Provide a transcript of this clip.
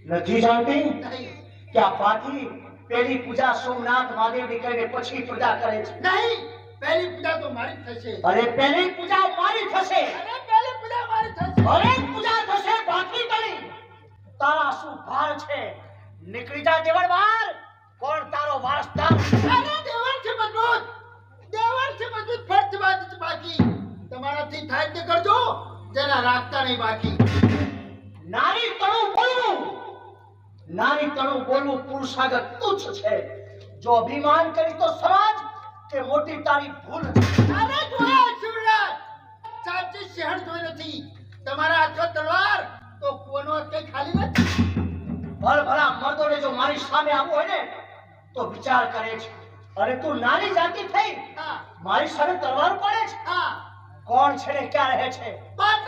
નથી જાણતી નહીં કે આ પાથી પેલી પૂજા સોમનાથ મહાદેવની કરીને પછી પૂજા કરે છે? નહીં પહેલી પૂજા તો મારી જ થશે અરે પેલી પૂજા મારી થશે, અરે પહેલી પૂજા મારી થશે અરે પૂજા થશે બાકી કરી. તારા શું ભાર છે? નીકળી જા દેવળ બહાર. કોણ તારો વારસદાર? અરે દેવર છે મજબૂત ફર્સ્ટ વાત છે બાકી તમારાથી થાય તે કરજો જરા રાખતા નહીં બાકી નારી તણું બોલવું, નારી તણું બોલવું પુરુષાગત તુચ્છ છે. જો અભિમાન કરી તો સમાજ કે મોટી તારી ભૂલ છે. અરે જોયા શિવરાજ સાચી શહેર જોઈ નથી તમારા હાથમાં તલવાર તો કોનો હાથ કઈ ખાલી નથી ભલા મર્દોને જો મારી સામે આવવું હોય ને તો વિચાર કરે છે. અરે તું નાની જાતિ થઈ, હા મારી સામે તલવાર પડે છે? હા કોણ છે ને ક્યાં રહે છે? બાપ